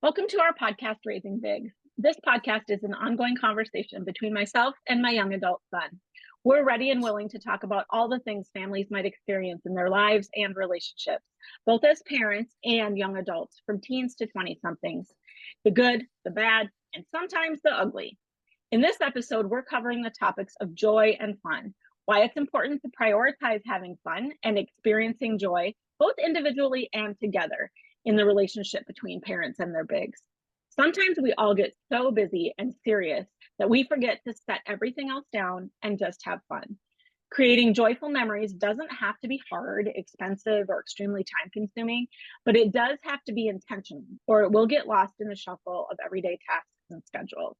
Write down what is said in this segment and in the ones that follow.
Welcome to our podcast, Raising Big. This podcast is an ongoing conversation between myself and my young adult son. We're ready and willing to talk about all the things families might experience in their lives and relationships, both as parents and young adults, from teens to 20 somethings, the good, the bad, and sometimes the ugly. In this episode, we're covering the topics of joy and fun, why it's important to prioritize having fun and experiencing joy, both individually and together, in the relationship between parents and their bigs. Sometimes we all get so busy and serious that we forget to set everything else down and just have fun. Creating joyful memories doesn't have to be hard, expensive, or extremely time consuming, but it does have to be intentional, or it will get lost in the shuffle of everyday tasks and schedules.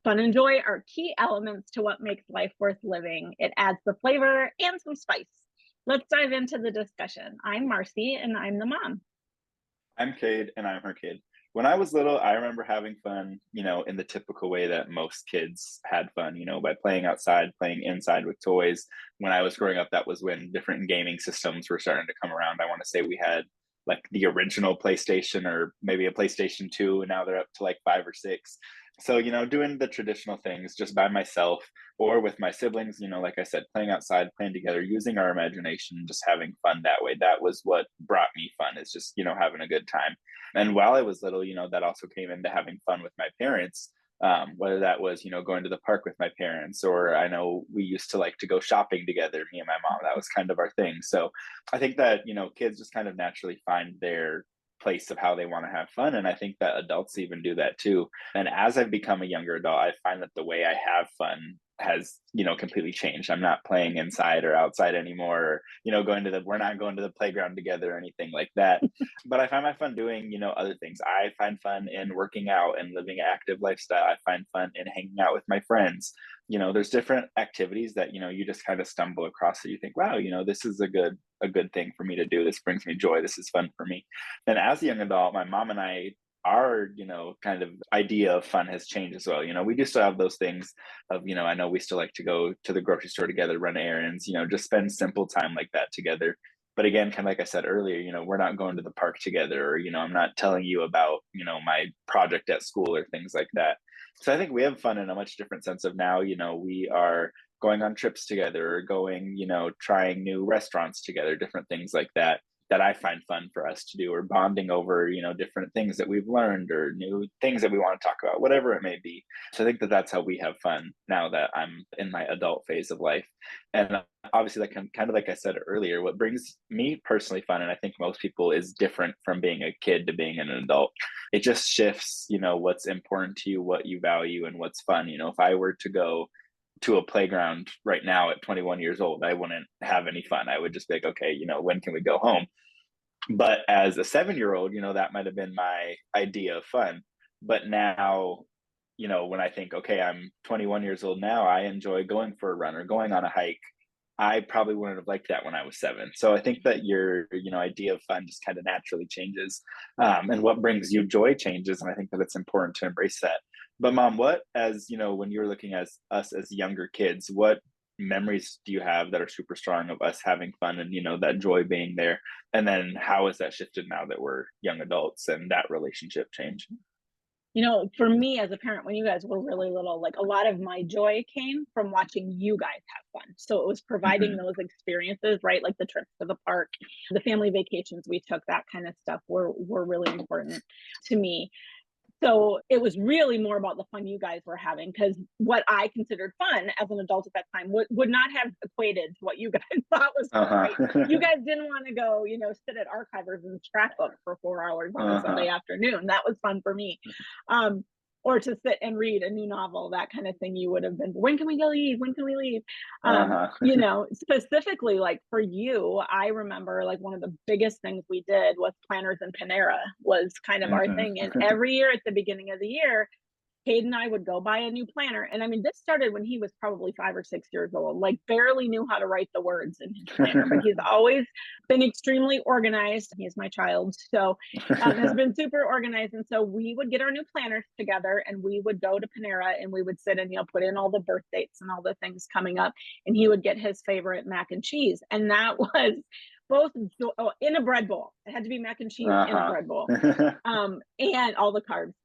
Fun and joy are key elements to what makes life worth living. It adds the flavor and some spice. Let's dive into the discussion. I'm Marcy, and I'm the mom. I'm Cade and I'm her kid. When I was little, I remember having fun, in the typical way that most kids had fun, by playing outside, playing inside with toys. When I was growing up, that was when different gaming systems were starting to come around. I want to say we had like the original PlayStation or maybe a PlayStation 2, and now they're up to like five or six. So, doing the traditional things just by myself or with my siblings, like I said, playing outside, playing together, using our imagination, just having fun that way. That was what brought me fun, is just, having a good time. And while I was little, that also came into having fun with my parents. Whether that was, going to the park with my parents, or I know we used to like to go shopping together, me and my mom. That was kind of our thing. So I think that, kids just kind of naturally find their place of how they want to have fun. And I think that adults even do that too. And as I've become a younger adult, I find that the way I have fun has, completely changed. I'm not playing inside or outside anymore, or, we're not going to the playground together or anything like that. But I find my fun doing, other things. I find fun in working out and living an active lifestyle. I find fun in hanging out with my friends. There's different activities that, you just kind of stumble across that you think, wow, this is a good thing for me to do. This brings me joy. This is fun for me. And as a young adult, my mom and I, our kind of idea of fun has changed as well. We do still have those things of, I know we still like to go to the grocery store together, run errands, just spend simple time like that together. But again, kind of like I said earlier, we're not going to the park together, or, I'm not telling you about, my project at school or things like that. So I think we have fun in a much different sense of now, we are going on trips together, or going, trying new restaurants together, different things like that, that I find fun for us to do, or bonding over, different things that we've learned, or new things that we want to talk about, whatever it may be. So I think that that's how we have fun now that I'm in my adult phase of life. And obviously, like kind of like I said earlier, what brings me personally fun, and I think most people, is different from being a kid to being an adult. It just shifts, what's important to you, what you value, and what's fun. If I were to go to a playground right now at 21 years old, I wouldn't have any fun. I would just be like, okay, when can we go home? But as a 7-year old, that might have been my idea of fun. But now, when I think, okay, I'm 21 years old now, I enjoy going for a run or going on a hike. I probably wouldn't have liked that when I was seven. So I think that your, idea of fun just kind of naturally changes, and what brings you joy changes. And I think that it's important to embrace that. But mom, what, as when you're looking at us as younger kids, what memories do you have that are super strong of us having fun and that joy being there? And then how has that shifted now that we're young adults and that relationship change? For me as a parent, when you guys were really little, like a lot of my joy came from watching you guys have fun. So it was providing Hmm. those experiences, right? Like the trips to the park, the family vacations we took, that kind of stuff were really important to me. So it was really more about the fun you guys were having, because what I considered fun as an adult at that time would not have equated to what you guys thought was fun, right? You Uh-huh. guys didn't want to go, sit at archivers and scrapbook for 4 hours on a Sunday Uh-huh. afternoon. That was fun for me. Um, or to sit and read a new novel, that kind of thing. You would have been, when can we go leave? When can we leave? Uh-huh. Specifically, like for you, I remember like one of the biggest things we did was Planners and Panera was kind of our Hmm. thing. And every year at the beginning of the year, Cade and I would go buy a new planner. And I mean, this started when he was probably 5 or 6 years old, like barely knew how to write the words in his planner, but he's always been extremely organized. He's my child. So has been super organized. And so we would get our new planners together and we would go to Panera and we would sit and, put in all the birth dates and all the things coming up. And he would get his favorite mac and cheese. And that was both in a bread bowl. It had to be mac and cheese in a Uh-huh. bread bowl. And all the carbs.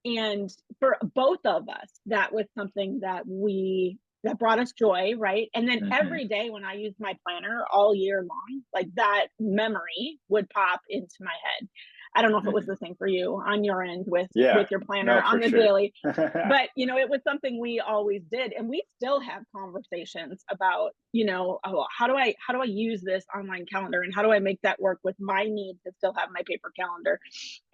And for both of us, that was something that brought us joy, right? And then Mhm. every day when I used my planner all year long, like that memory would pop into my head. I don't know if it was Mhm. the same for you on your end with Yeah. your planner No, on for the sure. daily, but it was something we always did, and we still have conversations about, oh, how do I use this online calendar, and how do I make that work with my need to still have my paper calendar,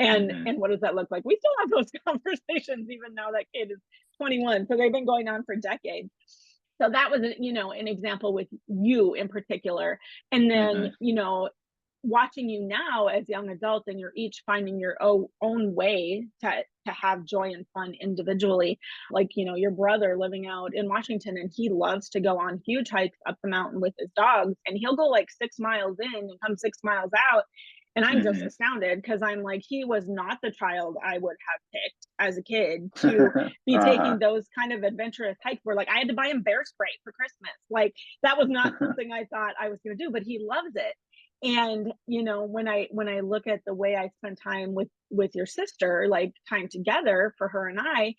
Mhm. and what does that look like? We still have those conversations even now that kid is 21, so they've been going on for decades. So that was an example with you in particular, and then Mhm. watching you now as young adults, and you're each finding your own way to have joy and fun individually. Like, your brother living out in Washington, and he loves to go on huge hikes up the mountain with his dogs, and he'll go like 6 miles in and come 6 miles out. And I'm just Mhm. astounded because I'm like, he was not the child I would have picked as a kid to be Uh-huh. taking those kind of adventurous hikes where, like, I had to buy him bear spray for Christmas. Like, that was not something I thought I was going to do, but he loves it. And when I look at the way I spend time with your sister, like time together for her and I,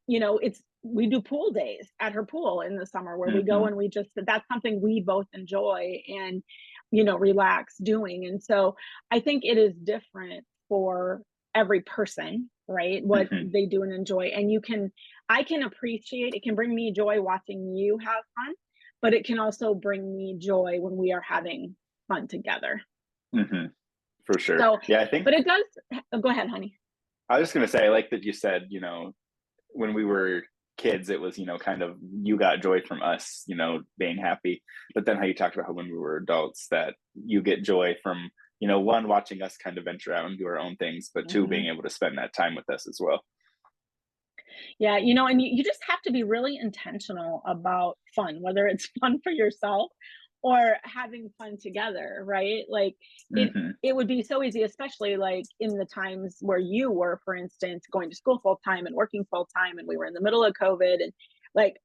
it's we do pool days at her pool in the summer where we go Mhm. and that's something we both enjoy and relax doing. And so I think it is different for every person, right? What Mhm. they do and enjoy. And I can appreciate, it can bring me joy watching you have fun, but it can also bring me joy when we are having fun together. Mhm. For sure. So, Yeah, I think but it does. Oh, go ahead, honey. I was just gonna say, I like that you said, when we were kids, it was, kind of you got joy from us, being happy. But then how you talked about how when we were adults that you get joy from, one, watching us kind of venture out and do our own things, but two, being Mhm. able to spend that time with us as well. Yeah, and you just have to be really intentional about fun, whether it's fun for yourself or having fun together, right? Like it Mhm. it would be so easy, especially like in the times where you were, for instance, going to school full time and working full time, and we were in the middle of COVID, and like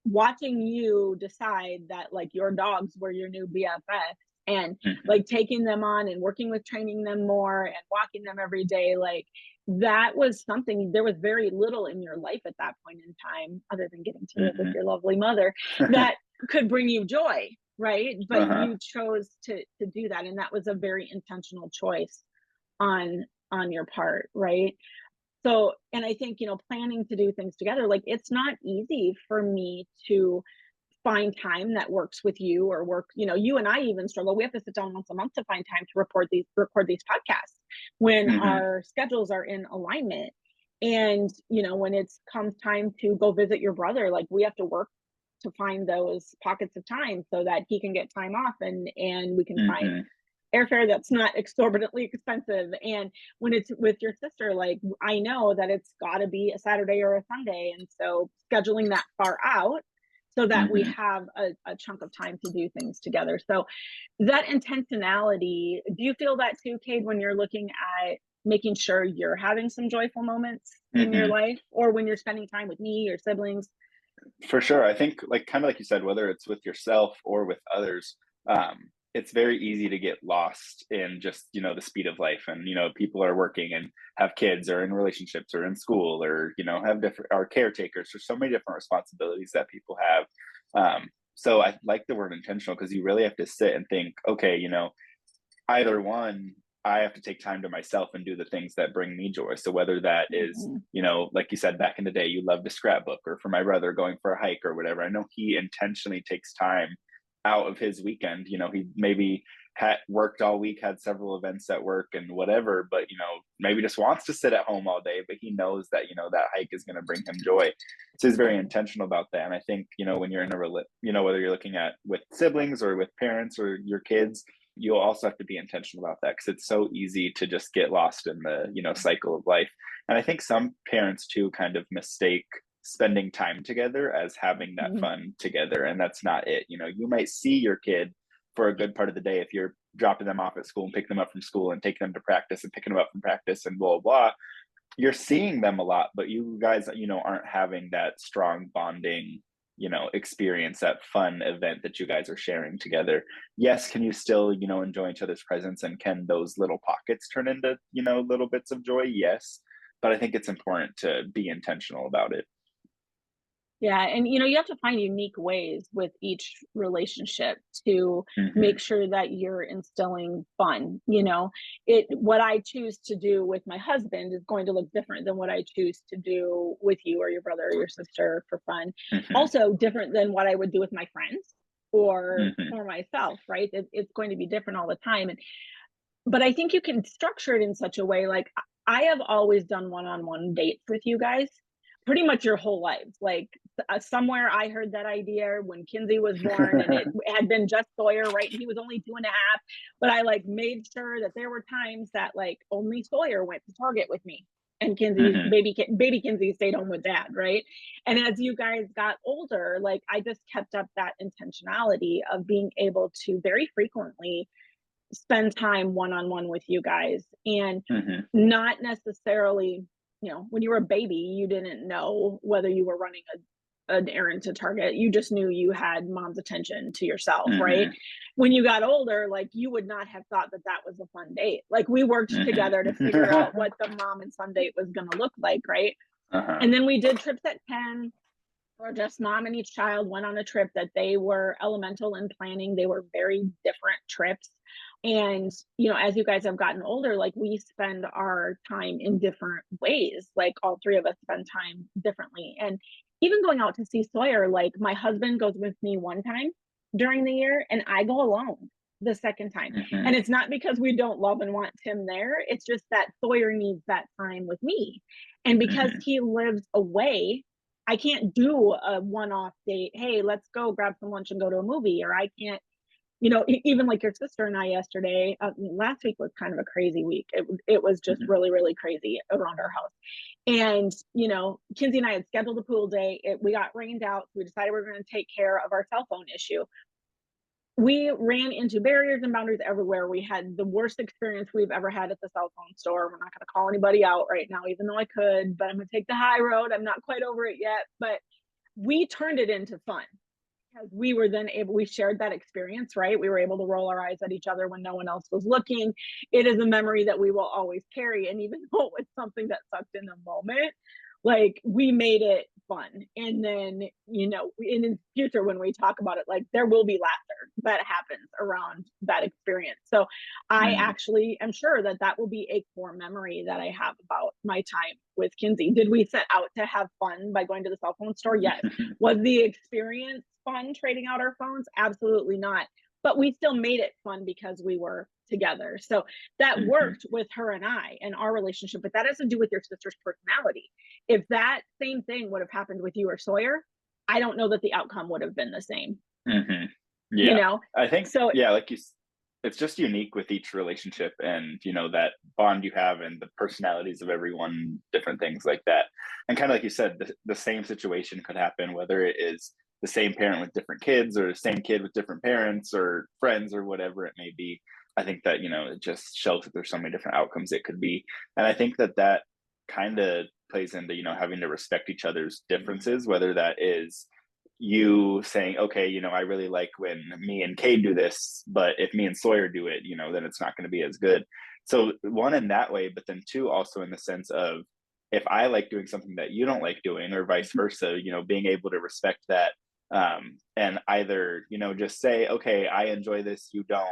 watching you decide that like your dogs were your new BFF, and Mhm. like taking them on and working with training them more and walking them every day, like that was something. There was very little in your life at that point in time other than getting to live with Mhm. your lovely mother that could bring you joy, right? But Uh-huh. you chose to do that, and that was a very intentional choice on your part, right? So, and I think, planning to do things together, like it's not easy for me to find time that works with you, or you and I even struggle. We have to sit down once a month to find time to record these podcasts when Mhm. our schedules are in alignment. And, when it's comes time to go visit your brother, like we have to work to find those pockets of time so that he can get time off, and we can find Mhm. airfare that's not exorbitantly expensive. And when it's with your sister, like I know that it's got to be a Saturday or a Sunday. And so scheduling that far out so that we Mhm. have a chunk of time to do things together. So that intentionality, do you feel that too, Cade, when you're looking at making sure you're having some joyful moments in your Mhm. life, or when you're spending time with me or siblings? For sure. I think like kind of like you said, whether it's with yourself or with others, it's very easy to get lost in just, the speed of life. And, people are working and have kids or in relationships or in school or, have different are caretakers. There's so many different responsibilities that people have. So I like the word intentional because you really have to sit and think, okay, either one, I have to take time to myself and do the things that bring me joy. So whether that is, Mhm. like you said back in the day, you love to scrapbook, or for my brother going for a hike or whatever. I know he intentionally takes time out of his weekend. He maybe had worked all week, had several events at work and whatever, but maybe just wants to sit at home all day, but he knows that, that hike is going to bring him joy. So he's very intentional about that. And I think, when you're in whether you're looking at with siblings or with parents or your kids, you'll also have to be intentional about that because it's so easy to just get lost in the cycle of life. And I think some parents too kind of mistake spending time together as having that Mhm. fun together, and that's not it. You might see your kid for a good part of the day if you're dropping them off at school and picking them up from school and taking them to practice and picking them up from practice and blah blah blah. You're seeing them a lot, but you guys aren't having that strong bonding experience that fun event that you guys are sharing together? Yes, can you still, enjoy each other's presence, and can those little pockets turn into, little bits of joy? Yes. But I think it's important to be intentional about it. Yeah, and you have to find unique ways with each relationship to make Hmm. sure that you're instilling fun. It what I choose to do with my husband is going to look different than what I choose to do with you or your brother or your sister for fun. Hmm. Also different than what I would do with my friends or Hmm. or myself, right? It's going to be different all the time. But I think you can structure it in such a way, like, I have always done one-on-one dates with you guys pretty much your whole lives. Like, somewhere I heard that idea when Kinsey was born, and it had been just Sawyer, right? And he was only 2.5, but I, like, made sure that there were times that, like, only Sawyer went to Target with me, and Hmm. baby Kinsey stayed home with dad, right? And as you guys got older, like, I just kept up that intentionality of being able to very frequently spend time one on one with you guys, and Hmm. not necessarily, when you were a baby, you didn't know whether you were running an errand to Target. You just knew you had mom's attention to yourself, right? Hmm. When you got older, like, you would not have thought that that was a fun date. Like, we worked together to figure Hmm. out what the mom and son date was going to look like, right? Uh-huh. And then we did trips at 10, or just mom and each child went on a trip that they were elemental in planning. They were very different trips. And, as you guys have gotten older, like, we spend our time in different ways. Like, all three of us spend time differently. And even going out to see Sawyer, like, my husband goes with me one time during the year, and I go alone the second time. Hmm. And it's not because we don't love and want Tim there. It's just that Sawyer needs that time with me. And because Hmm. he lives away, I can't do a one-off date. Hey, let's go grab some lunch and go to a movie. Or I can't, even like your sister and I yesterday. Last week was kind of a crazy week. It was just Hmm. really really crazy around our house. And Kinsey and I had scheduled a pool day. We got rained out, so we decided we were going to take care of our cell phone issue. We ran into barriers and boundaries everywhere. We had the worst experience we've ever had at the cell phone store. We're not going to call anybody out right now, even though I could, but I'm going to take the high road. I'm not quite over it yet, but we turned it into fun because we shared that experience, right? We were able to roll our eyes at each other when no one else was looking. It is a memory that we will always carry. And even though it was something that sucked in the moment, like, we made it fun. And then, in the future, when we talk about it, like, there will be laughter that happens around that experience. So I Hmm. actually am sure that that will be a core memory that I have about my time with Kinsey. Did we set out to have fun by going to the cell phone store? Yes. Was the experience fun trading out our phones? Absolutely not. But we still made it fun because we were together. So that Hmm. worked with her and I and our relationship. But that has to do with your sister's personality. If that same thing would have happened with you or Sawyer, I don't know that the outcome would have been the same, Hmm. you Yeah, know? I think, So, yeah, it's just unique with each relationship, and that bond you have, and the personalities of everyone, different things like that. And kind of like you said, the same situation could happen whether it is the same parent with different kids, or the same kid with different parents or friends, or whatever it may be. I think that it just shows that there's so many different outcomes it could be. And I think that that kind of plays into having to respect each other's differences, whether that is you saying, okay, I really like when me and Cade do this, but if me and Sawyer do it, then it's not going to be as good. So one, in that way, but then two, also in the sense of, if I like doing something that you don't like doing, or vice versa, being able to respect that, and either just say, okay, I enjoy this, you don't.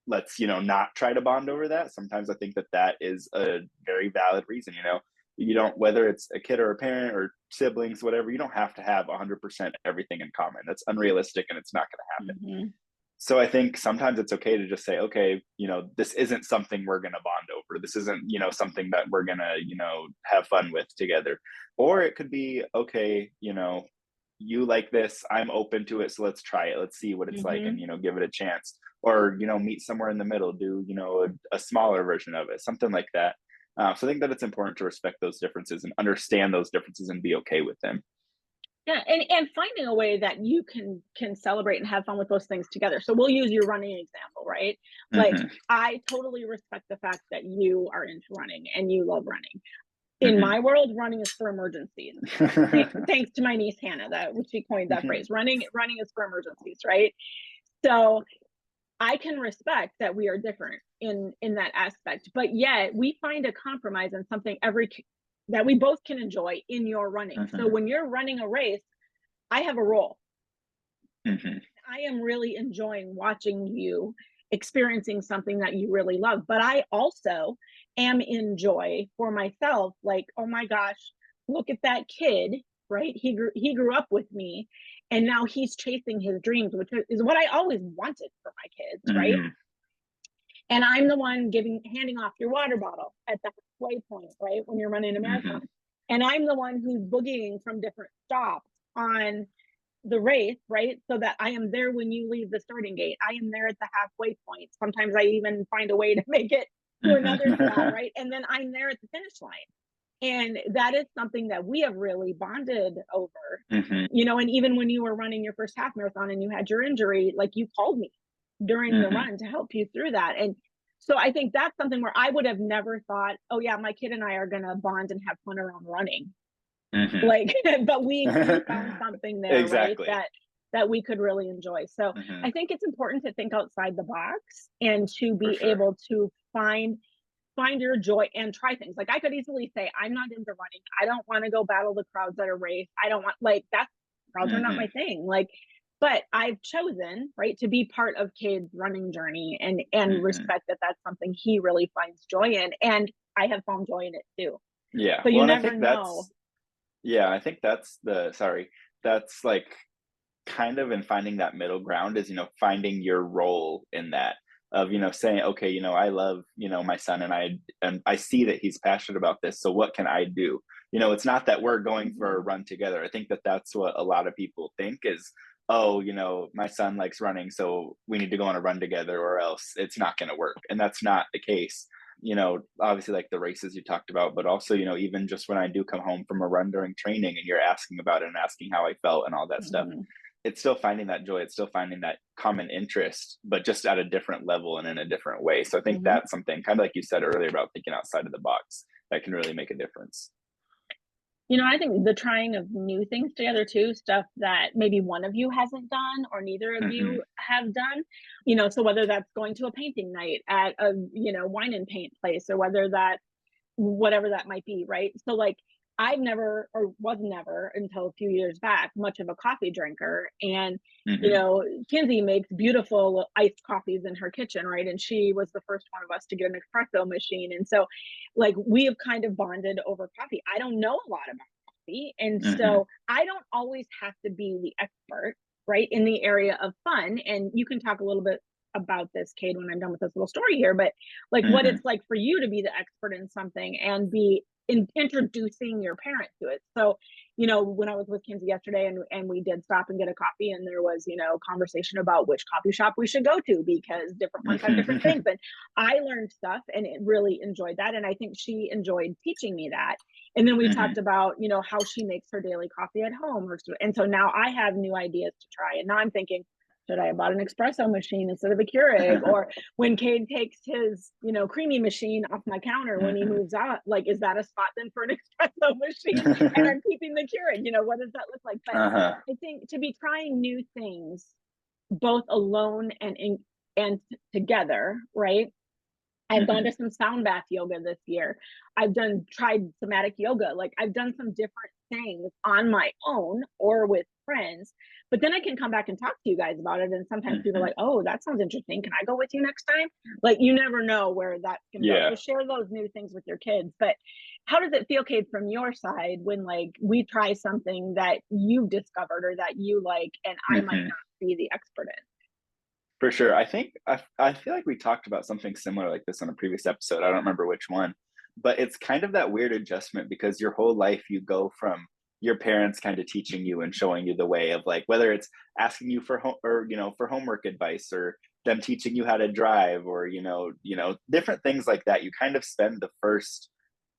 Let's not try to bond over that. Sometimes I think that that is a very valid reason. You don't, whether it's a kid or a parent or siblings, whatever, you don't have to have 100% everything in common. That's unrealistic, and it's not going to happen. mhm. So I think sometimes it's okay to just say, okay, this isn't something we're going to bond over. This isn't something that we're going to have fun with together. Or it could be, okay, you like this, I'm open to it, so let's try it, let's see what it's like, and Mhm. give it a chance. Or meet somewhere in the middle, do a smaller version of it, something like that. So I think that it's important to respect those differences and understand those differences and be okay with them. Yeah, and finding a way that you can celebrate and have fun with those things together. So we'll use your running example, right? Like, Hmm. I totally respect the fact that you are into running and you love running. In my world, running is for emergencies. Thanks to my niece Hannah, that she coined that phrase. Running is for emergencies, right? So I can respect that we are different in that aspect, but yet we find a compromise in something that we both can enjoy in your running. So when you're running a race, I have a role. I am really enjoying watching you experiencing something that you really love, but I also am in joy for myself, like, oh my gosh, look at that kid, right? He grew up with me, and now he's chasing his dreams, which is what I always wanted for my kids, right? And I'm the one handing off your water bottle at the halfway point, right? When you're running a marathon. And I'm the one who's boogieing from different stops on the race, right? So that I am there when you leave the starting gate. I am there at the halfway point. Sometimes I even find a way to make it to another spot, right? And then I'm there at the finish line. And that is something that we have really bonded over, you know, and even when you were running your first half marathon and you had your injury, like, you called me during the run to help you through that. And so I think that's something where I would have never thought, oh yeah, my kid and I are going to bond and have fun around running. Like, but we found something there, Exactly. right, that we could really enjoy. So I think it's important to think outside the box and to be able to find your joy and try things. Like, I could easily say, I'm not into running. I don't want to go battle the crowds at a race. I don't want, like, crowds are not my thing. Like, but I've chosen, right, to be part of Cade's running journey and respect that that's something he really finds joy in. And I have found joy in it too. Yeah. So you Well, and I never think know. I think that's like kind of in finding that middle ground is, finding your role in that, of, saying, okay, I love, my son, and I see that he's passionate about this. So what can I do? It's not that we're going for a run together. I think that that's what a lot of people think is, oh, my son likes running, so we need to go on a run together or else it's not going to work. And that's not the case. Obviously, like the races you talked about, but also, even just when I do come home from a run during training and you're asking about it and asking how I felt and all that stuff, it's still finding that joy. It's still finding that common interest, but just at a different level and in a different way. So I think that's something, kind of like you said earlier, about thinking outside of the box, that can really make a difference. I think the trying of new things together too, stuff that maybe one of you hasn't done or neither of you have done, so whether that's going to a painting night at a, wine and paint place, or whether that, whatever that might be, right? So like, I've never, or was never until a few years back, much of a coffee drinker. And, Kinsey makes beautiful iced coffees in her kitchen, right? And she was the first one of us to get an espresso machine. And so, like, we have kind of bonded over coffee. I don't know a lot about coffee. And so I don't always have to be the expert, right, in the area of fun. And you can talk a little bit about this, Cade, when I'm done with this little story here, but like what it's like for you to be the expert in something and be introducing your parent to it. So, when I was with Kinsey yesterday and we did stop and get a coffee, and there was, conversation about which coffee shop we should go to because different ones have different things. And I learned stuff and it really enjoyed that. And I think she enjoyed teaching me that. And then we talked about, how she makes her daily coffee at home. And so now I have new ideas to try. And now I'm thinking, should I have bought an espresso machine instead of a Keurig? Or when Cade takes his, creamy machine off my counter when he moves out, like, is that a spot then for an espresso machine? And I'm keeping the Keurig, what does that look like? But I think to be trying new things, both alone and together, right? I've gone to some sound bath yoga this year. I've tried somatic yoga. Like, I've done some different things on my own or with friends, but then I can come back and talk to you guys about it. And sometimes people are like, oh, that sounds interesting. Can I go with you next time? Like, you never know where that's going to go. So share those new things with your kids. But how does it feel, Kate, from your side when, like, we try something that you've discovered or that you like, and I might not be the expert in? For sure. I think I feel like we talked about something similar like this on a previous episode. I don't remember which one, but it's kind of that weird adjustment because your whole life you go from your parents kind of teaching you and showing you the way of, like, whether it's asking you for for homework advice, or them teaching you how to drive, or different things like that. You kind of spend the first,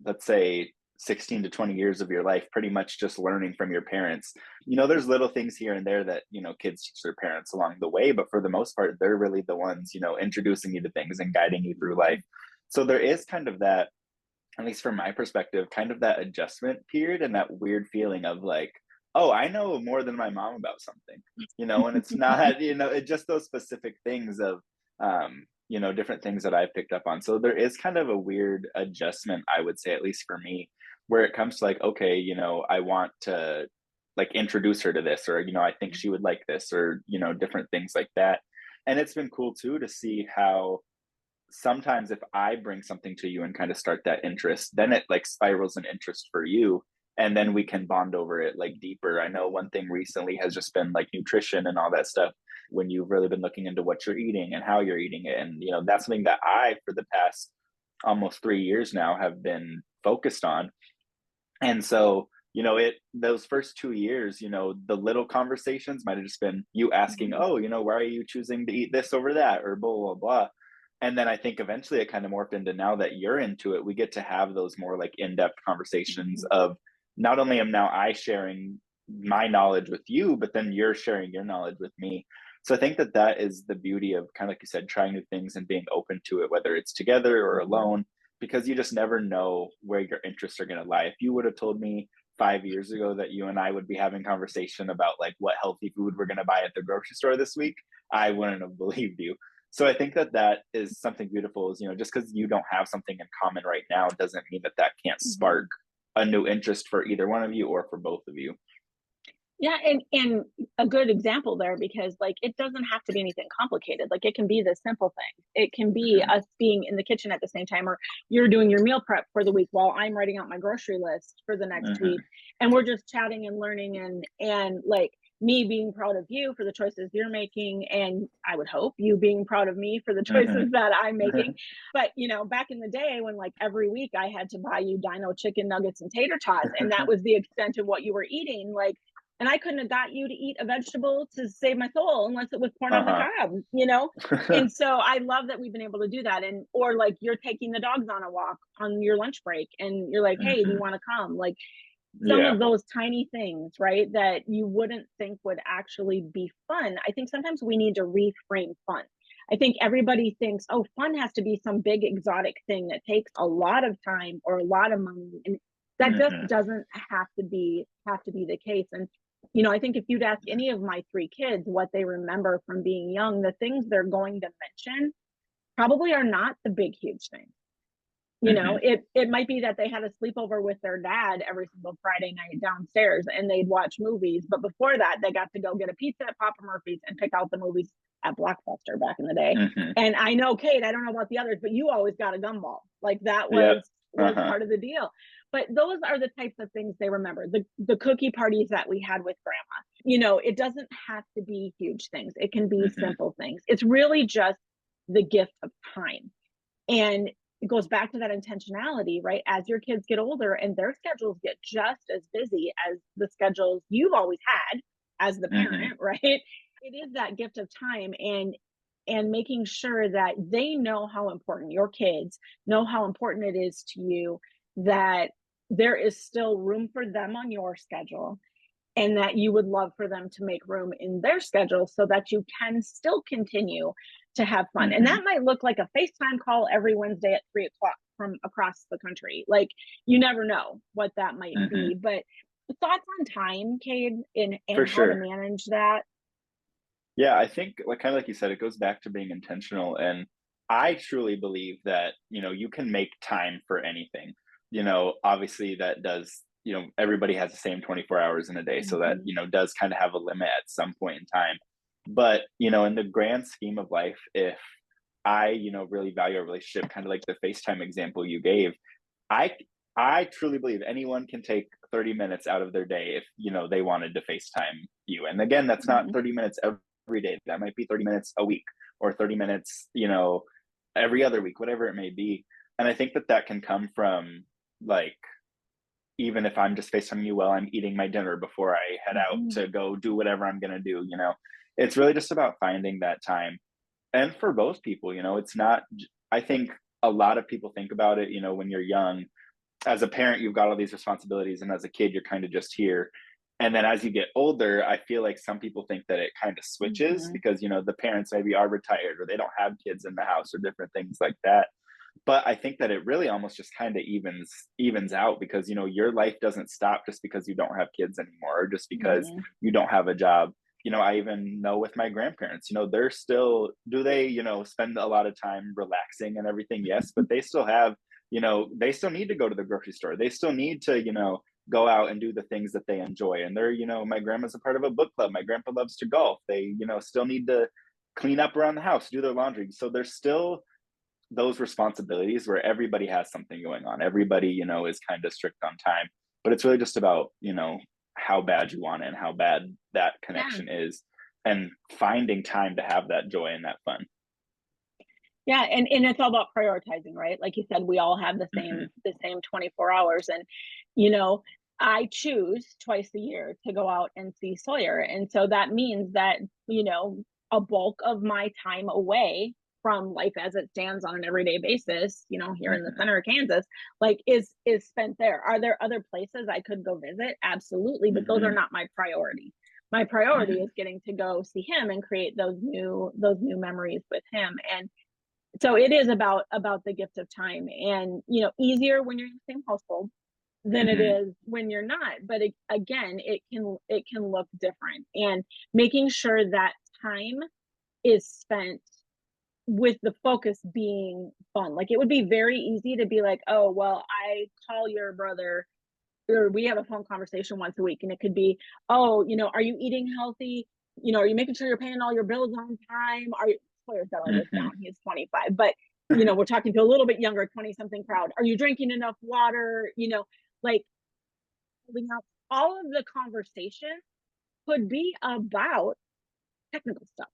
let's say, 16 to 20 years of your life pretty much just learning from your parents. There's little things here and there that kids teach their parents along the way, but for the most part they're really the ones introducing you to things and guiding you through life. So there is kind of that at least from my perspective, kind of that adjustment period and that weird feeling of like, oh, I know more than my mom about something, and it's not, it's just those specific things of, different things that I've picked up on. So there is kind of a weird adjustment, I would say, at least for me, where it comes to like, okay, I want to like introduce her to this, or, I think she would like this, or, different things like that. And it's been cool too to see how sometimes if I bring something to you and kind of start that interest, then it like spirals an interest for you. And then we can bond over it like deeper. I know one thing recently has just been like nutrition and all that stuff. When you've really been looking into what you're eating and how you're eating it. And, that's something that I, for the past almost 3 years now, have been focused on. And so, those first 2 years, the little conversations might have just been you asking, Mhm. oh, why are you choosing to eat this over that, or blah, blah, blah. And then I think eventually it kind of morphed into, now that you're into it, we get to have those more like in-depth conversations Mhm. of, not only am now I sharing my knowledge with you, but then you're sharing your knowledge with me. So I think that that is the beauty of, kind of like you said, trying new things and being open to it, whether it's together or Mhm. alone, because you just never know where your interests are going to lie. If you would have told me 5 years ago that you and I would be having conversation about like what healthy food we're going to buy at the grocery store this week, I wouldn't have believed you. So I think that that is something beautiful, is, just because you don't have something in common right now doesn't mean that that can't spark Mhm. a new interest for either one of you or for both of you. Yeah, and a good example there, because like it doesn't have to be anything complicated. Like it can be the simple things. It can be Hmm. us being in the kitchen at the same time, or you're doing your meal prep for the week while I'm writing out my grocery list for the next week, Hmm. and we're just chatting and learning, and like me being proud of you for the choices you're making, and I would hope you being proud of me for the Hmm. choices that I'm making. But back in the day when like every week I had to buy you dino chicken nuggets and tater tots, and that was the extent of what you were eating, like, and I couldn't have got you to eat a vegetable to save my soul unless it was corn on the Uh-huh. cob. And so I love that we've been able to do that. And or like you're taking the dogs on a walk on your lunch break and you're like, hey, do you Hmm. want to come? Like some Yeah. of those tiny things, right? That you wouldn't think would actually be fun. I think sometimes we need to reframe fun. I think everybody thinks, oh, fun has to be some big exotic thing that takes a lot of time or a lot of money. And that just Hmm. doesn't have to be the case. And I think if you'd ask any of my three kids what they remember from being young, the things they're going to mention probably are not the big, huge things. Hmm. It might be that they had a sleepover with their dad every single Friday night downstairs and they'd watch movies, but before that, they got to go get a pizza at Papa Murphy's and pick out the movies at Blockbuster back in the day. Hmm. And I know, Kate, I don't know about the others, but you always got a gumball. Like that Yep. was Uh-huh. part of the deal. But those are the types of things they remember. The cookie parties that we had with grandma. It doesn't have to be huge things. It can be Hmm. simple things. It's really just the gift of time. And it goes back to that intentionality, right? As your kids get older and their schedules get just as busy as the schedules you've always had as the Hmm. parent, right? It is that gift of time, and making sure that they know how important your kids know how important it is to you, that there is still room for them on your schedule, and that you would love for them to make room in their schedule so that you can still continue to have fun. And Hmm. that might look like a FaceTime call every Wednesday at 3 o'clock from across the country. Like you never know what that might Hmm. be. But thoughts on time, Cade, and For how to sure. manage that? Yeah, I think like kind of like you said, it goes back to being intentional. And I truly believe that, you can make time for anything. Obviously that does, everybody has the same 24 hours in a day. So that, Mhm. does kind of have a limit at some point in time. But, in the grand scheme of life, if I, really value a relationship, kind of like the FaceTime example you gave, I I truly believe anyone can take 30 minutes out of their day if, they wanted to FaceTime you. And again, that's not Mhm. 30 minutes every day. That might be 30 minutes a week, or 30 minutes, every other week, whatever it may be. And I think that that can come from like, even if I'm just FaceTiming you while I'm eating my dinner before I head out Mhm. to go do whatever I'm going to do, it's really just about finding that time. And for both people, it's not, I think a lot of people think about it, when you're young, as a parent, you've got all these responsibilities, and as a kid, you're kind of just here. And then as you get older, I feel like some people think that it kind of switches Mhm. because, the parents maybe are retired or they don't have kids in the house or different things like that. But I think that it really almost just kind of evens out because your life doesn't stop just because you don't have kids anymore or just because Mhm. you don't have a job. I even know with my grandparents, they're still do they, spend a lot of time relaxing and everything? Yes, but they still have, they still need to go to the grocery store. They still need to, go out and do the things that they enjoy. And they're, my grandma's a part of a book club. My grandpa loves to golf. They, still need to clean up around the house, do their laundry. So there's still those responsibilities where everybody has something going on. Everybody, is kind of strict on time, but it's really just about, how bad you want it and how bad that Yeah. connection is and finding time to have that joy and that fun. Yeah, and it's all about prioritizing, right? Like you said, we all have Hmm. the same 24 hours. And, you know, I choose twice a year to go out and see Sawyer. And so that means that, a bulk of my time away from life as it stands on an everyday basis, here in the Hmm. center of Kansas, like is spent there. Are there other places I could go visit? Absolutely, but those are Hmm. not my priority. My priority Hmm. is getting to go see him and create those new memories with him. And so it is about the gift of time, and easier when you're in the same household than it Hmm. is when you're not. But again, it can look different, and making sure that time is spent with the focus being fun. Like, it would be very easy to be like, oh well, I call your brother, or we have a phone conversation once a week, and it could be, oh, are you eating healthy? Are you making sure you're paying all your bills on time? Are you, Claire's got all this down, Hmm. he's 25, but we're talking to a little bit younger 20 something crowd. Are you drinking enough water? Like, holding out, all of the conversation could be about technical stuff,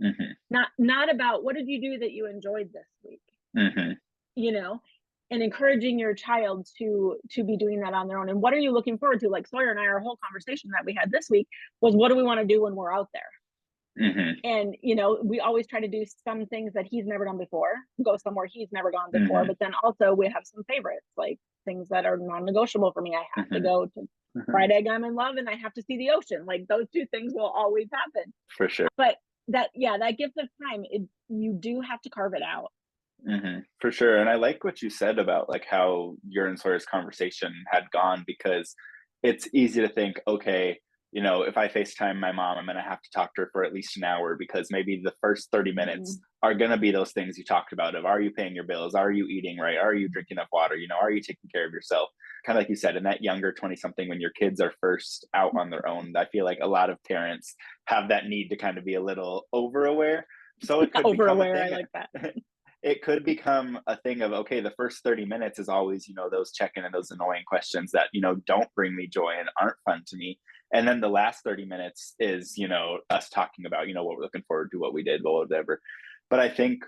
Hmm. not about what did you do that you enjoyed this week, Hmm. you know and encouraging your child to be doing that on their own. And what are you looking forward to? Like Sawyer and I, our whole conversation that we had this week was, what do we want to do when we're out there? Hmm. And we always try to do some things that he's never done before, go somewhere he's never gone before, Hmm. but then also we have some favorites, like things that are non-negotiable for me. I have to Hmm. go to Fried Egg I'm in Love, and I have to see the ocean. Like, those two things will always happen. For sure. But that gift of time, you do have to carve it out. For sure. And I like what you said about like how your and Sawyer's conversation had gone because it's easy to think, okay, if I FaceTime my mom, I'm going to have to talk to her for at least an hour because maybe the first 30 minutes Mhm. are going to be those things you talked about of are you paying your bills? Are you eating right? Are you drinking enough water? Are you taking care of yourself? Kind of like you said, in that younger 20 something, when your kids are first out on their own, I feel like a lot of parents have that need to kind of be a little over aware. So it could Over become a aware, I thing. like that. It could become a thing of okay, the first 30 minutes is always those check-in and those annoying questions that don't bring me joy and aren't fun to me, and then the last 30 minutes is us talking about what we're looking forward to, what we did, whatever. But I think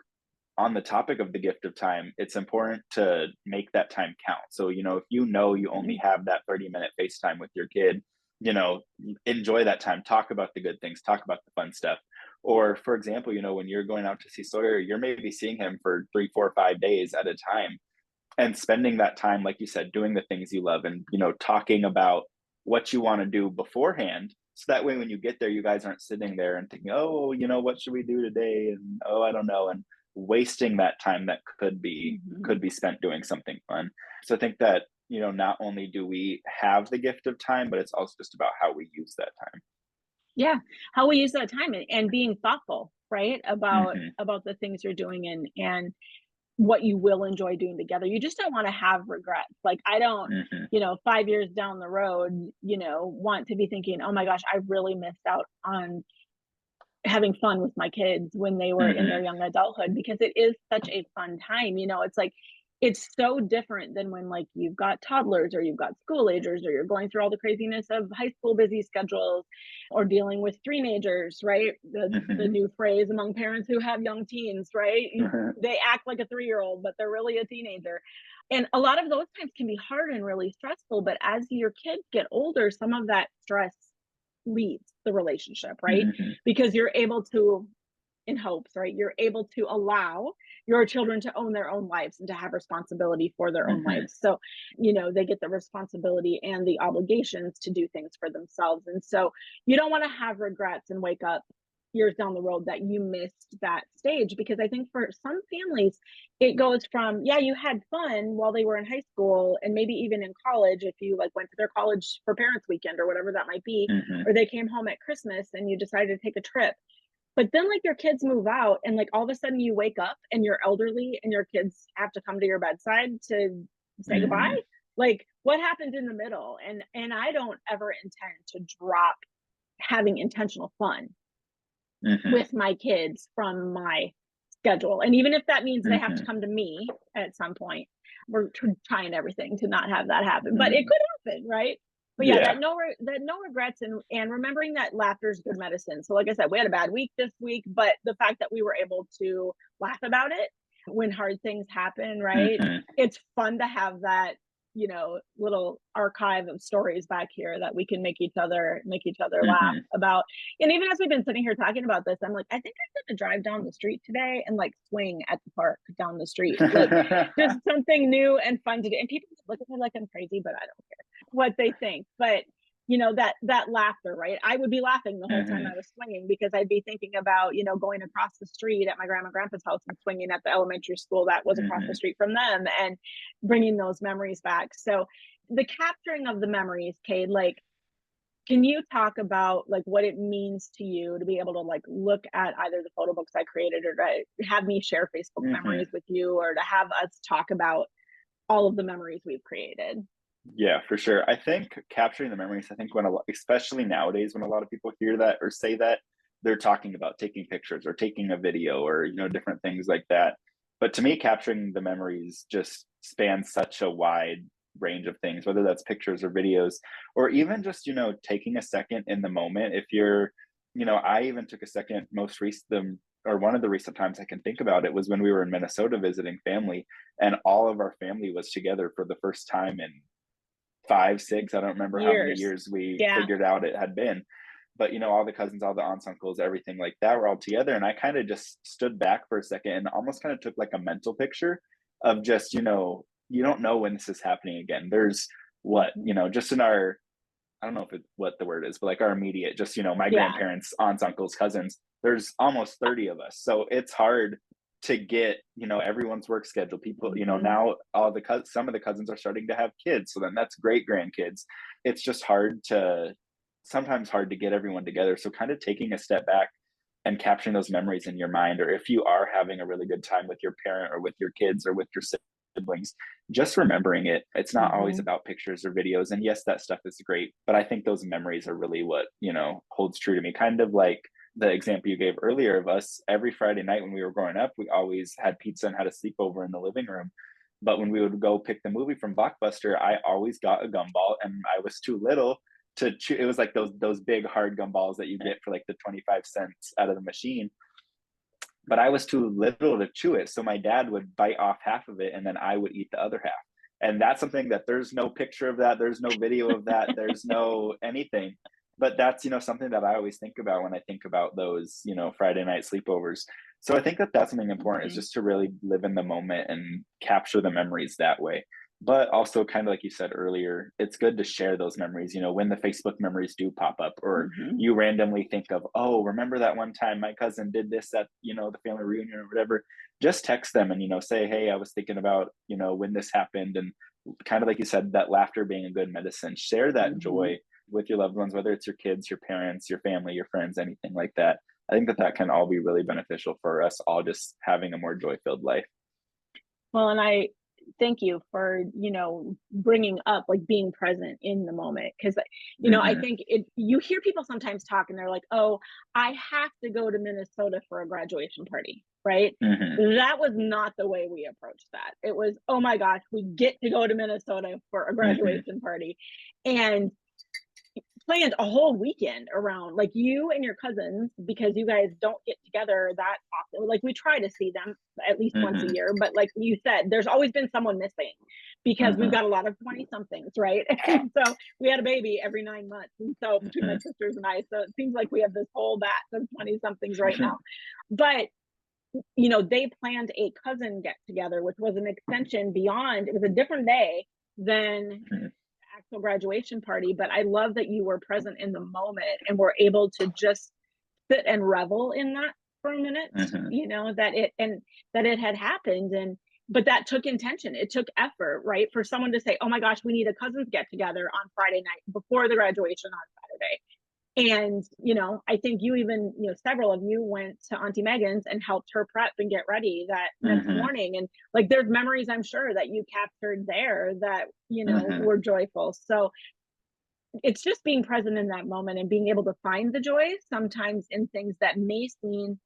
on the topic of the gift of time, it's important to make that time count. So if you only Mhm. have that 30-minute FaceTime with your kid, you know enjoy that time, talk about the good things, talk about the fun stuff. Or for example, when you're going out to see Sawyer, you're maybe seeing him for 3 4 5 days at a time, and spending that time, like you said, doing the things you love, and talking about what you want to do beforehand, so that way when you get there you guys aren't sitting there and thinking, oh, what should we do today, and oh, I don't know, and wasting that time that Mhm. could be spent doing something fun. So I think that not only do we have the gift of time, but it's also just about how we use that time. Yeah, how we use that time, and being thoughtful, right? About Hmm. the things you're doing, and what you will enjoy doing together. You just don't wanna have regrets. Like, I don't, Hmm. 5 years down the road, want to be thinking, "Oh my gosh, I really missed out on having fun with my kids when they were in their Hmm. young adulthood," because it is such a fun time. It's like, it's so different than when, like, you've got toddlers or you've got school agers, or you're going through all the craziness of high school busy schedules, or dealing with three-nagers, right? The Hmm. new phrase among parents who have young teens, right? Hmm. They act like a 3-year-old, but they're really a teenager. And a lot of those times can be hard and really stressful, but as your kids get older, some of that stress leaves the relationship, right? Hmm. Because you're able to, in hopes, right? You're able to allow your children to own their own lives and to have responsibility for their own Hmm. lives. So, they get the responsibility and the obligations to do things for themselves. And so you don't want to have regrets and wake up years down the road that you missed that stage. Because I think for some families, it goes from, yeah, you had fun while they were in high school and maybe even in college if you like went to their college for parents weekend or whatever that might be, Hmm. or they came home at Christmas and you decided to take a trip. But then like your kids move out and like all of a sudden you wake up and you're elderly and your kids have to come to your bedside to say goodbye. Hmm. Like what happened in the middle? And I don't ever intend to drop having intentional fun Hmm. with my kids from my schedule. And even if that means they have to Hmm. come to me at some point, we're trying everything to not have that happen, but it Hmm. could happen, right? But yeah, Yeah. that no regrets, and remembering that laughter is good medicine. So like I said, we had a bad week this week, but the fact that we were able to laugh about it when hard things happen, right? Hmm. It's fun to have that, little archive of stories back here that we can make each other laugh Hmm. about. And even as we've been sitting here talking about this, I'm like, I think I'm gonna drive down the street today and like swing at the park down the street. Like just something new and fun to do. And people look at me like I'm crazy, but I don't care what they think. But that laughter, right? I would be laughing the whole time Hmm. I was swinging because I'd be thinking about, going across the street at my grandma and grandpa's house and swinging at the elementary school that was across the Hmm. street from them and bringing those memories back. So the capturing of the memories, Cade, like, can you talk about like what it means to you to be able to like look at either the photo books I created or to have me share Facebook Hmm. memories with you or to have us talk about all of the memories we've created? Yeah, for sure. I think capturing the memories, I think when especially nowadays, when a lot of people hear that or say that, they're talking about taking pictures or taking a video or, different things like that. But to me, capturing the memories just spans such a wide range of things, whether that's pictures or videos, or even just, taking a second in the moment. If you're, I even took a second most recent, or one of the recent times I can think about it was when we were in Minnesota visiting family, and all of our family was together for the first time in 5, 6, I don't remember how many Years. years we Yeah. figured out it had been. But, all the cousins, all the aunts, uncles, everything like that were all together. And I kind of just stood back for a second and almost kind of took like a mental picture of just, you don't know when this is happening again. There's what, Mhm. just in our, I don't know what the word is, but like our immediate, just, my Yeah. grandparents, aunts, uncles, cousins, there's almost 30 of us. So it's hard to get, everyone's work schedule. People, Mhm. now some of the cousins are starting to have kids. So then that's great grandkids. It's just sometimes hard to get everyone together. So kind of taking a step back and capturing those memories in your mind, or if you are having a really good time with your parent or with your kids or with your siblings, just remembering it. It's not always Mhm. about pictures or videos. And yes, that stuff is great, but I think those memories are really what, holds true to me. Kind of like the example you gave earlier of us every Friday night when we were growing up, we always had pizza and had a sleepover in the living room. But when we would go pick the movie from Blockbuster, I always got a gumball, and I was too little to chew. It was like those big hard gumballs that you get for like the 25 cents out of the machine, but I was too little to chew it. So my dad would bite off half of it and then I would eat the other half. And that's something that there's no picture of that, there's no video of that, there's no anything. But that's, something that I always think about when I think about those, Friday night sleepovers. So I think that that's something important, is Mhm. just to really live in the moment and capture the memories that way. But also, kind of like you said earlier, it's good to share those memories, when the Facebook memories do pop up, or Mhm. you randomly think of, oh, remember that one time my cousin did this at, the family reunion or whatever. Just text them and, say, hey, I was thinking about, when this happened. And kind of like you said, that laughter being a good medicine. Share that Mhm. joy with your loved ones, whether it's your kids, your parents, your family, your friends, anything like that. I think that that can all be really beneficial for us all, just having a more joy filled life. Well, and I thank you for, bringing up like being present in the moment. Cause, I Hmm. think you hear people sometimes talk and they're like, oh, I have to go to Minnesota for a graduation party, right? Hmm. That was not the way we approached that. It was, oh my gosh, we get to go to Minnesota for a Hmm. graduation party. And planned a whole weekend around like you and your cousins because you guys don't get together that often. Like we try to see them at least once a Hmm. year, but like you said, there's always been someone missing because we've Hmm. got a lot of 20 somethings, right? And so we had a baby every 9 months. And so between my Hmm. sisters and I, so it seems like we have this whole batch of 20 somethings right now. But they planned a cousin get together, which was an extension beyond, it was a different day than actual graduation party, but I love that you were present in the moment and were able to just sit and revel in that for a minute, Hmm. that it had happened. And but that took intention. It took effort, right? For someone to say, "Oh my gosh, we need a cousins get together on Friday night before the graduation on Saturday." And, I think you even, several of you went to Auntie Megan's and helped her prep and get ready that next Hmm. morning. And like, there's memories I'm sure that you captured there that, Hmm. were joyful. So it's just being present in that moment and being able to find the joy sometimes in things that may seem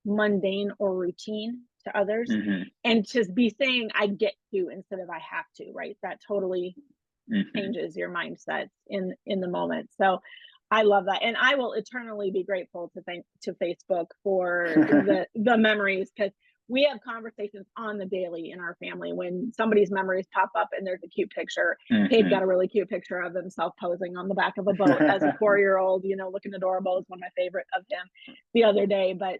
mundane or routine to others. Hmm. And just be saying, I get to instead of I have to, right? That totally Hmm. changes your mindset in the moment. So I love that, and I will eternally be grateful to Facebook for the memories, because we have conversations on the daily in our family when somebody's memories pop up and there's a cute picture. Cade got Hmm. a really cute picture of himself posing on the back of a boat as a 4-year old, looking adorable. Is one of my favorite of him the other day. But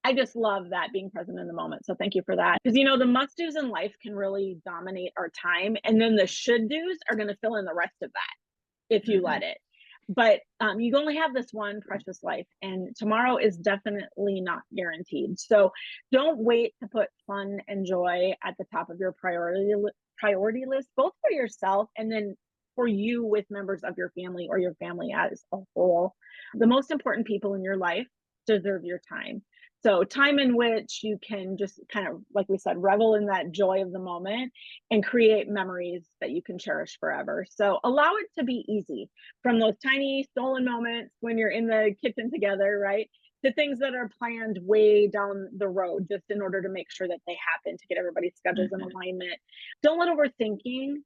I just love that, being present in the moment. So thank you for that. Because, the must do's in life can really dominate our time. And then the should do's are going to fill in the rest of that if you let Hmm. it. But you only have this one precious life, and tomorrow is definitely not guaranteed. So don't wait to put fun and joy at the top of your priority list, both for yourself and then for you with members of your family or your family as a whole. The most important people in your life deserve your time. So time in which you can just kind of, like we said, revel in that joy of the moment and create memories that you can cherish forever. So allow it to be easy, from those tiny stolen moments when you're in the kitchen together, right? To things that are planned way down the road, just in order to make sure that they happen, to get everybody's schedules in Hmm. alignment. Don't let overthinking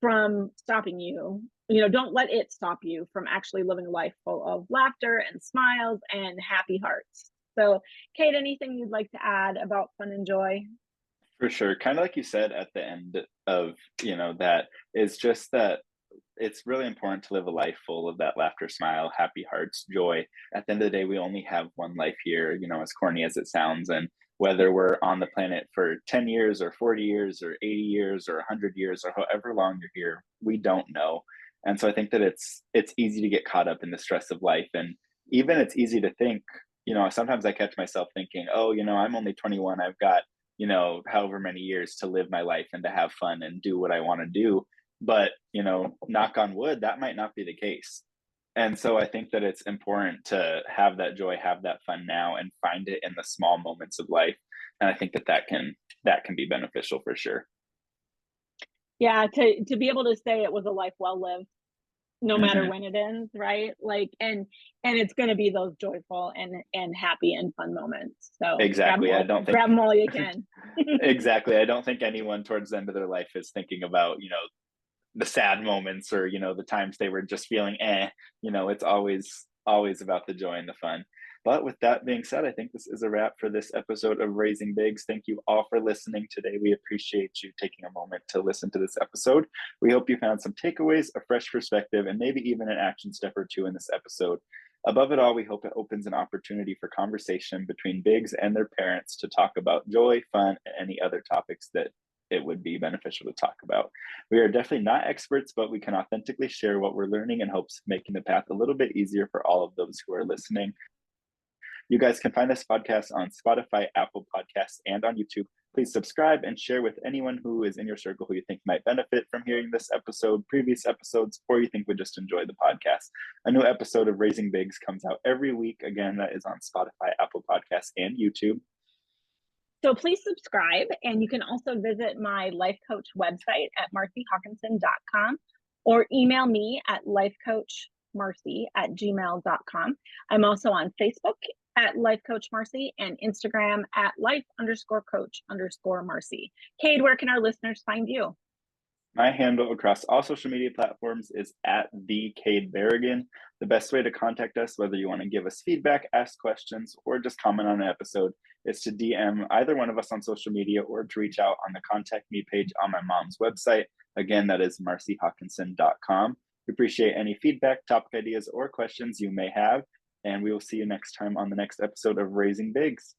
from stopping you. Don't let it stop you from actually living a life full of laughter and smiles and happy hearts. So, Kate, anything you'd like to add about fun and joy? For sure. Kind of like you said at the end of, that is just that it's really important to live a life full of that laughter, smile, happy hearts, joy. At the end of the day, we only have one life here, as corny as it sounds. And whether we're on the planet for 10 years or 40 years or 80 years or 100 years or however long you're here, we don't know. And so I think that it's easy to get caught up in the stress of life. And even it's easy to think, sometimes I catch myself thinking, oh, I'm only 21. I've got, however many years to live my life and to have fun and do what I want to do. But, knock on wood, that might not be the case. And so I think that it's important to have that joy, have that fun now, and find it in the small moments of life. And I think that can be beneficial for sure. Yeah, to be able to say it was a life well lived, no matter Hmm. when it ends, right? Like, and it's going to be those joyful and happy and fun moments. So Exactly. I don't think grab them all you can. exactly. I don't think anyone towards the end of their life is thinking about, the sad moments or, the times they were just feeling it's always about the joy and the fun. But with that being said, I think this is a wrap for this episode of Raising Bigs. Thank you all for listening today. We appreciate you taking a moment to listen to this episode. We hope you found some takeaways, a fresh perspective, and maybe even an action step or two in this episode. Above it all, we hope it opens an opportunity for conversation between bigs and their parents to talk about joy, fun, and any other topics that it would be beneficial to talk about. We are definitely not experts, but we can authentically share what we're learning in hopes of making the path a little bit easier for all of those who are listening. You guys can find this podcast on Spotify, Apple Podcasts, and on YouTube. Please subscribe and share with anyone who is in your circle who you think might benefit from hearing this episode, previous episodes, or you think would just enjoy the podcast. A new episode of Raising Bigs comes out every week. Again, that is on Spotify, Apple Podcasts, and YouTube. So please subscribe, and you can also visit my life coach website at marcyhawkinson.com or email me at lifecoachmarcy@gmail.com. I'm also on Facebook at Life Coach Marcy and Instagram at life_coach_Marcy. Cade, where can our listeners find you? My handle across all social media platforms is at the Cade Berrigan. The best way to contact us, whether you want to give us feedback, ask questions, or just comment on an episode, is to DM either one of us on social media or to reach out on the contact me page on my mom's website. Again, that is marcyhawkinson.com. We appreciate any feedback, topic ideas, or questions you may have, and we will see you next time on the next episode of Raising Bigs.